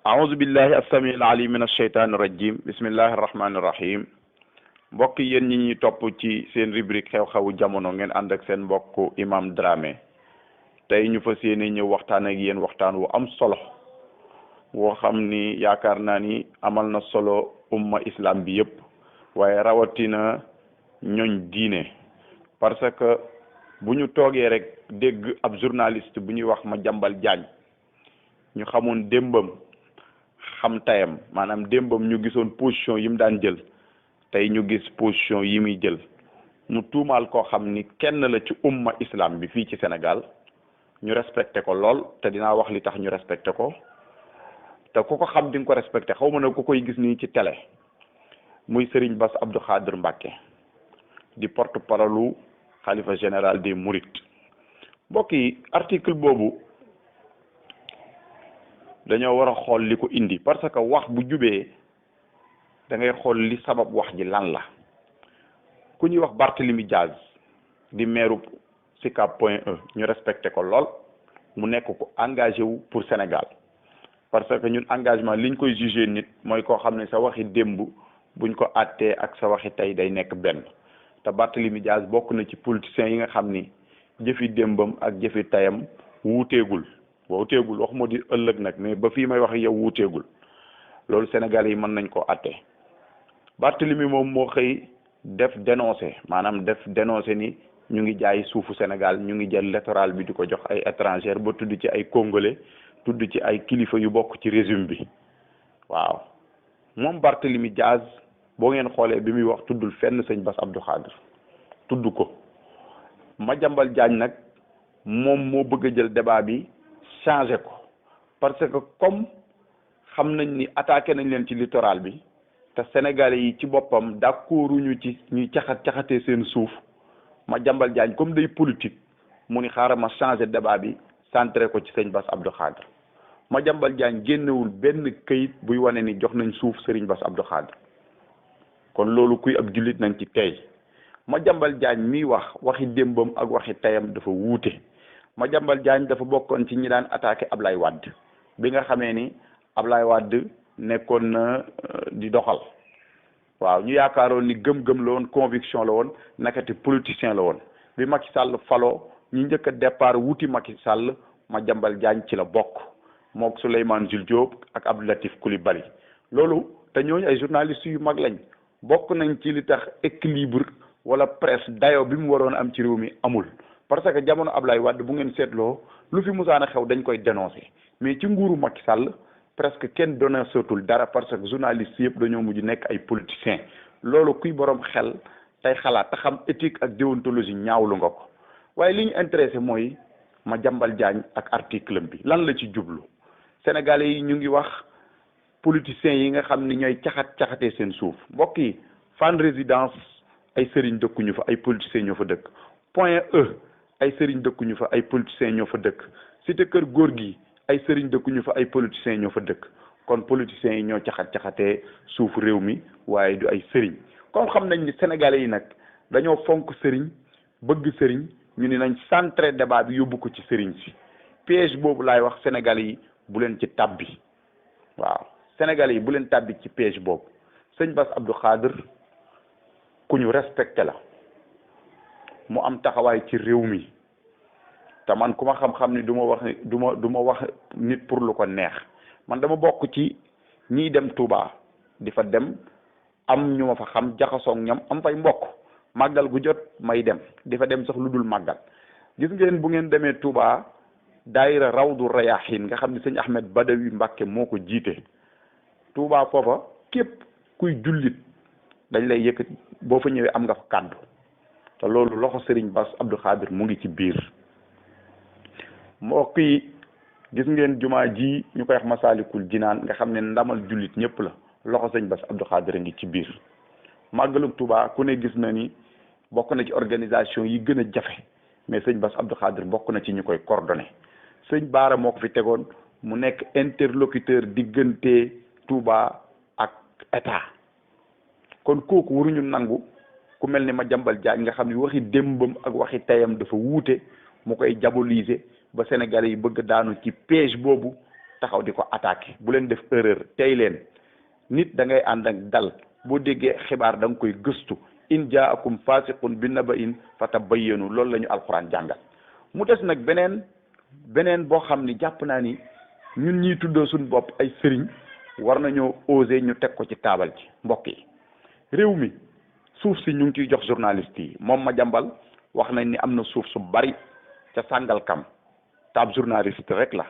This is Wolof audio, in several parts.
أعوذ بالله السميع العليم من الشيطان الرجيم بسم الله الرحمن الرحيم mbokk yéen ñi ñuy topp ci seen rubrique xew-xewu jamono ngeen ànd ak seen mbokk Imam Dramé tey ñu fas yéene ñëw waxtaan ak yéen waxtaan wu am solo woo xam ni yaakaar naa ni amal na solo umma islam bi yëpp waaye rawatina ñoñ diine parce que bu ñu toogee rek dégg ab journaliste bu ñuy wax Madiambal Diagne ñu xamoon démbam xam tayam maanaam démbam ñu gisoon position yi mu daan jël tey ñu gis position yi muy jël mu tuumaal koo xam ni kenn la ci umma islam bi fii ci Sénégal ñu respecté ko lool te dinaa wax li tax ñu respecté ko te ku ko xam di nga ko respecté xaw ma ne ku koy gis nii ci télé muy Serigne Bass Abdou Khadre Mbacké di porte-parole xalifa général des Mourides mbokk yi article boobu dañoo war a xool li ko indi parce que wax bu jubee da ngay xool li sabab wax ji lan la ku ñuy wax Barthélemy Diaz di maire Sicap Point E ñu respecté ko lool mu nekk ko engagé wu pour Sénégal parce que ñun engagement liñ koy jugé nit mooy koo xam ne sa waxi démb buñ ko àttee ak sa waxi tey day nekk benn te Barthélemy Diaz bokk na ci politiciens yi nga xam ni jëfi démbam ak jëfi tayam wuuteegul wax moo di ëllëg nag mais ba fii may wax yow wuuteegul loolu Sénégalais yi mën nañ koo àttee Barthélemy moom moo xëy def dénoncé ni ñu ngi jaay suufu Sénégal ñu ngi jël littoral bi di ko jox ay étranger ba tudd ci ay congolais tudd ci ay kilifa yu bokk ci régime bi waaw moom Barthélemy Diaz boo ngeen xoolee bi muy wax tuddul fenn sëñ Bass Abdou Khadre tudd ko Madiambal Diagne nag moom moo bëgg a jël débat bi changé ko parce que comme xam nañ ni attaqué nañ leen ci littoral bi te Sénégalais yi ci boppam d'accorduñu ci ñuy caxatee seen suuf Madiambal Diagne comme day politique mu ni xaaral ma changé débat bi centré ko ci sëñ Bass Abdou Khadre Madiambal Diagne génnewul benn këyit buy wane ni jox nañ suuf Serigne Bass Abdou Khadre kon loolu kuy ab jullit nañ ci tey Madiambal Diagne miy waxi démbam ak waxi tayam dafa wuute Madiambal Diagne dafa bokkoon ci ñi daan attaqué Ablaye Wade bi nga xamee ni Ablaye Wade nekkoon na di doxal waaw ñu yaakaaroon ni gëm-gëm la woon conviction la woon nakati politicien la woon bi Macky Sall falo ñu njëkk a départ wuti Macky Sall Madiambal Diagne ci la bokk mook Souleymane Jules Diop ak Abdou Latif Coulibaly loolu te ñooñu ay journalistes yu mag lañ bokk nañ ci li tax équilibre wala presse dayo bi mu waroon am ci réew mi amul parce que jamono Ablaye Wade bu ngeen seetloo lu fi musaana xew dañ koy dénoncer mais ci nguuru Macky Sall presque kenn dénoncetul dara parce que journalistes yëpp dañoo mujj nekk ay politiciens loolu kuy borom xel tey xalaat te xam éthique ak déontologie ñaawlu nga ko waaye li ñu intéressé mooy Madiambal Diagne ak article bi lan la ci jublu Sénégalais yi ñu ngi wax politiciens yi nga xam ni ñooy caxatee seen suuf mbokk yi Fann Résidence ay sëriñ dëkkuñu fa ay politiciens ñoo fa dëkk Point E ay sëriñ dëkkuñu fa ay politiciens ñoo fa dëkk Cité Kër Gorgui ay sëriñ dëkkuñu fa ay politiciens ñoo fa dëkk kon politiciens yi ñoo caxatee suuf réew mi waaye du ay sëriñ comme xam nañ ni Sénégalais yi nag dañoo fonk sëriñ bëgg sëriñ ñu ni nañ centré débat bi yóbbu ko ci sëriñ si piège boobu laay wax Sénégalais yi bu leen ci tabbi waaw Sénégalais yi bu leen tabbi ci piège boobu sëñ Bass Abdou Khadre ku ñu respecté la mu am taxawaay ci réew mi te man ku ma xam-xam ni du ma wax nit pour lu ko neex man dama bokk ci ñiy dem Touba di fa dem am ñu ma fa xam jaxasoog ñam am fay mbokk màggal gu jot may dem di fa dem sax lu dul màggal gis ngeen bu ngeen demee Touba daayira Rawdu Rayahin nga xam ne sëñ Ahmed Badawi Mbacké moo ko jiite Touba foofa képp kuy jullit dañ lay yëkkati boo fa ñëwee am nga fa kàddu te loolu loxo Serigne Bass Abdou Khadre mu ngi ci biir mbokk yi gis ngeen jumaa ji ñu koy wax Masaalikul Jinaan nga xam ne ndamal jullit ñëpp la loxo sëñ Bass Abdou Khadre ngi ci biir màggalu Touba ku ne gis na ni bokk na ci organisation yi gën a jafe mais sëñ Bass Abdou Khadre bokk na ci ñu koy coordonné sëñ Baara moo ko fi tegoon mu nekk interlocuteur diggante Touba ak état kon kooku waruñu nangu ku mel ni Madiambal Diagne nga xam ni waxi démbam ak waxi tayam dafa wuute mu koy diaboliser ba Sénégalais yi bëgg daanu ci piège boobu taxaw di ko attaqué. bu leen def erreur tey leen nit da ngay ànd ak dal boo déggee xibaar da nga koy gëstu in jaakum fasiqun bi naba'in fatabayyanu loolu la ñu alxuraan jàngal. mu des nag beneen boo xam ni jàpp naa ni ñun ñiy tuddoo suñu bopp ay sëriñ war nañoo oser ñu teg ko ci taabal ci mbokk yi. réew mi suuf si ñu ngi ciy jox journaliste yi moom Madiambal wax nañ ni am na suuf su bari ca Sangalkam te ab journaliste rek la.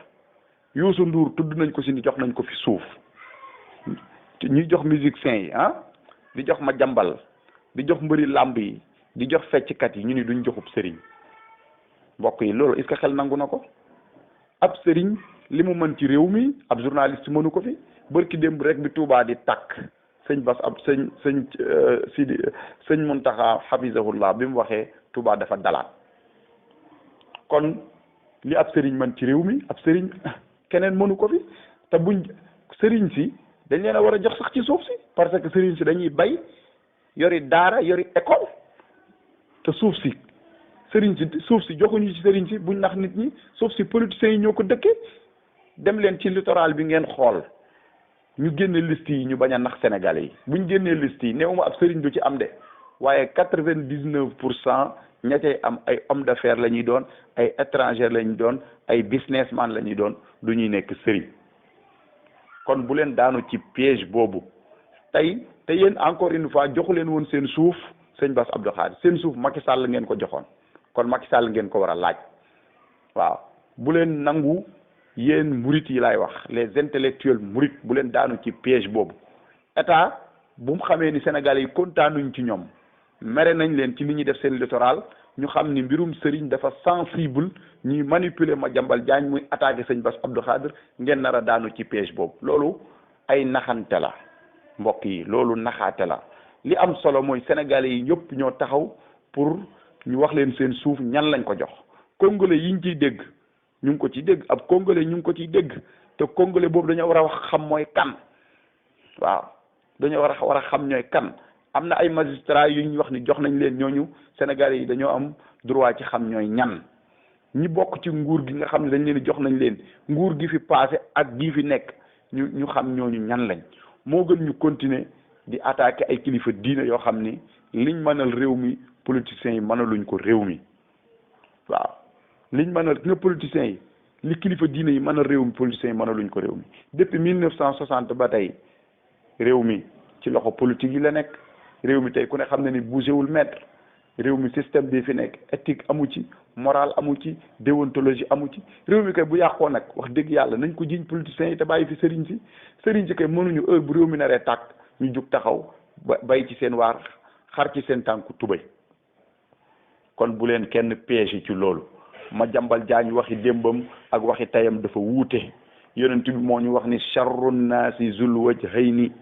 Youssou Ndour tudd nañ ko si ni jox nañ ko fi suuf ñuy jox musiciens yi di jox Madiambal di jox mbëri làmb yi di jox fecckat yi ñu ni duñ joxub sëriñ mbokk yi loolu est-ce que xel nangu na ko. ab sëriñ li mu mën ci réew mi ab journaliste mënu ko fi bërki démb rek bi Touba di tàkk sëñ Bass ab sëñ Sidi sëñ Muntaxa hafizahullah bi mu waxee Touba dafa dalaat kon li ab sëriñ mën ci réew mi ab sëriñ keneen mënu ko fi te buñ sëriñ si dañ leen a war a jox sax ci suuf si parce que sëriñ si dañuy bay yori daara yori école te suuf si sëriñ si suuf si joxuñu ci sëriñ si buñ nax nit ñi suuf si politiciens yi ñoo ko dëkkee dem leen ci littoral bi ngeen xool ñu génne liste yi ñu bañ a nax sénégalais yi buñ génnee liste yi néew ma ab sëriñ du ci am de waaye 99% ña cay am ay homme d'affaires la ñuy doon ay étranger la ñuy doon ay businessman la ñuy doon du ñuy nekk sëriñ kon bu leen daanu ci piège boobu tey te yéen encore une fois joxu leen woon seen suuf sëñ Bass Abdou Khadre seen suuf Macky Sall ngeen ko joxoon kon Macky Sall ngeen ko war a laaj waaw bu leen nangu yéen murit yi laay wax les intellectuels murit bu leen daanu ci piège boobu état bu mu xamee ni Sénégalais yi kontaanuñ ci ñoom mere nañ leen ci li ñuy def seen littoral ñu xam ni mbirum sëriñ dafa sensible ñuy manipuler Madiambal Diagne muy attaqué sëñ Bass Abdou Khadre ngeen nar a daanu ci piège boobu loolu ay naxante la mbokk yi loolu naxaate la li am solo mooy Sénégalais yi ñëpp ñoo taxaw pour ñu wax leen seen suuf ñan lañ ko jox congolais yiñ ciy dégg ñu ngi ko ciy dégg ab congolais ñu ngi ko ciy dégg te congolais boobu dañoo war a wax xam mooy kan waaw dañoo war a xam ñooy kan am na ay magistrats yu ñu wax ni jox nañ leen ñooñu Sénégalais yi dañoo am droit ci xam ñooy ñan ñi bokk ci nguur gi nga xam ne dañ leen jox nañ leen nguur gi fi passé ak gii fi nekk ñu xam ñooñu ñan lañ moo gën ñu continuer di attaquer ay kilifa diine yoo xam ni liñ mënal réew mi politiciens yi mënaluñ ko réew mi waaw liñ mënal nga politiciens yi li kilifa diine yi mënal réew mi politiciens yi mënaluñ ko réew mi depuis 1960 ba tey réew mi ci loxo politique yi la nekk réew mi tey ku ne xam ne ni bougéwul mètre réew mi système bi fi nekk éthique amu ci morale amu ci déontologie amu ci réew mi kay bu yàqoo nag wax dëgg yàlla nañ ko jiñ politiciens yi te bàyyi fi sëriñ si kay mënuñu heure bu réew mi naree tàkk ñu jug taxaw ba bay ci seen waar xar ci seen tànku tubay kon bu leen kenn piège ci loolu Madiambal Diagne waxi démbam ak waxi tayam dafa wuute yonent bi moo ñu wax ni charru naasi zul wajhayni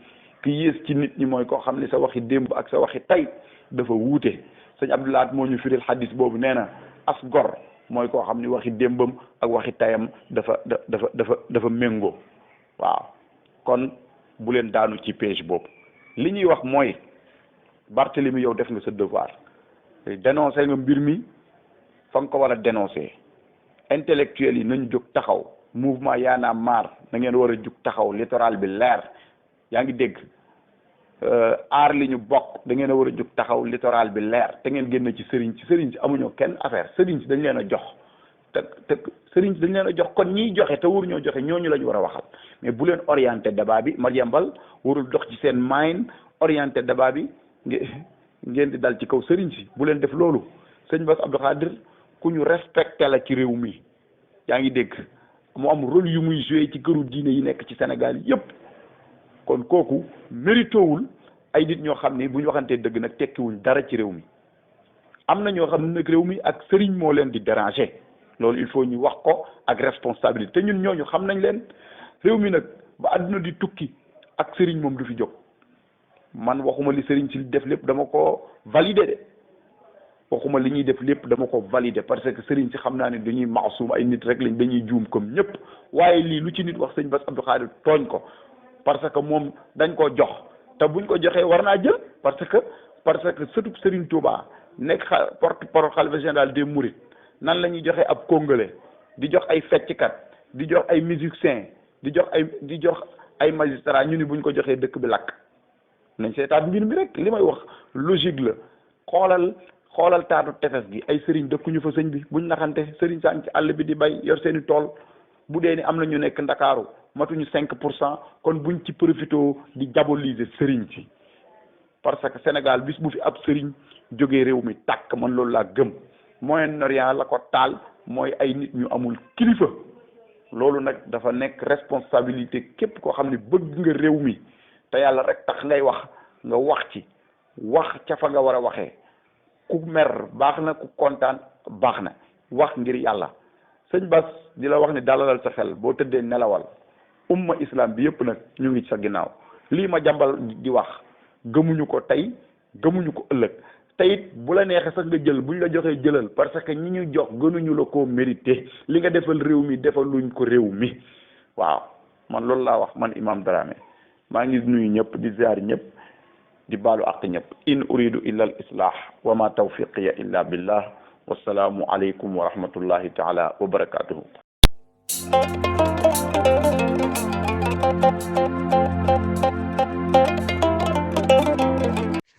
ki yées ci nit ñi mooy koo xam ne sa waxi démb ak sa waxi tay dafa wuute sëñ Abdoulaat moo ñu firil xadis boobu nee na as gor mooy koo xam ni waxi démbam ak waxi tayam dafa méngoo waaw kon bu leen daanu ci piège boobu li ñuy wax mooy Barthélemy yow def nga sa devoir dénoncé nga mbir mi fa nga ko war a dénoncé intellectuels yi nañ jóg taxaw mouvement Y'en a marre na ngeen war a jóg taxaw littoral bi leer yaa ngi dégg aar li ñu bokk da ngeen a war a jóg taxaw littoral bi leer te ngeen génn ci sëriñ si amuñoo kenn affaire sëriñ si dañ leen a jox te sëriñ si dañ leen a jox kon ñiy joxe te waruñoo joxe ñooñu la ñu war a waxal mais bu leen orienté débat bi Madiambal warul dox ci seen mind orienté débat bi ngeen di dal ci kaw sëriñ si bu leen def loolu sëñ Bass Abdou Khadre ku ñu respecté la ci réew mi yaa ngi dégg mu am rôle yu muy joué ci këru diine yi nekk ci Sénégal yépp kon kooku méritowul ay nit ñoo xam ni bu ñu waxantee dëgg nag tekkiwuñ dara ci réew mi am na ñoo xam ne nag réew mi ak sëriñ moo leen di déranger loolu il faut ñu wax ko ak responsabilité te ñun ñooñu xam nañ leen réew mi nag ba àdduna di tukki ak sëriñ moom du fi jóg man waxuma li sëriñ si def lépp dama ko valider de waxuma li ñuy def lépp dama ko valider parce que sëriñ si xam naa ne dañuy maasum ay nit rek lañ dañuy juum comme ñëpp waaye lii lu ci nit wax sëñ Bass Abdou Khadre tooñ ko parce que moom dañ ko jox te buñ ko joxee war naa jël parce que parce que surtout Serigne Touba nekk porte-parole xalifa général des Mourides nan la ñuy joxe ab congolais di jox ay fecckat di jox ay musiciens di jox ay magistrats ñu ni buñ ko joxee dëkk bi lakk nañ seetaat mbir mi rek li may wax logique la. xoolal taatu tefes gi ay sëriñ dëkkuñu fa sëñ bi buñ naxante sëriñ saa ci àll bi di bay yor seeni tool bu dee ni am na ñu nekk ndakaaru matuñu 5% kon buñ ci profité di diaboliser sëriñ si parce que Sénégal bis bu fi ab sëriñ jógee réew mi tàkk man loolu laa gëm Moyen-Orient la ko taal mooy ay nit ñu amul kilifa loolu nag dafa nekk responsabilité képp koo xam ne bëgg nga réew mi te yàlla rek tax ngay wax nga wax ci wax ca fa nga war a waxee ku mer baax na ku kontaan baax na wax ngir yàlla sëñ Bass di la wax ni dalalal sa xel boo tëddee nelawal umma islam bi yëpp nag ñu ngi sa ginnaaw lii ma jàmbal di wax gëmuñu ko tey gëmuñu ko ëllëg te it bu la neexee sax nga jël buñ la joxee jëlal parce que ñi ñu jox gënuñu la koo mérité li nga defal réew mi defaluñ ko réew mi waaw man loolu laa wax man Imam Dramé maa ngi nuyu ñëpp di ziar ñëpp di baalu àq ñëpp in uridu illa al islah wa ma tawfiqiya illa billah wassalaamu aleykum wa rahmatullahi taala wa barakatuhu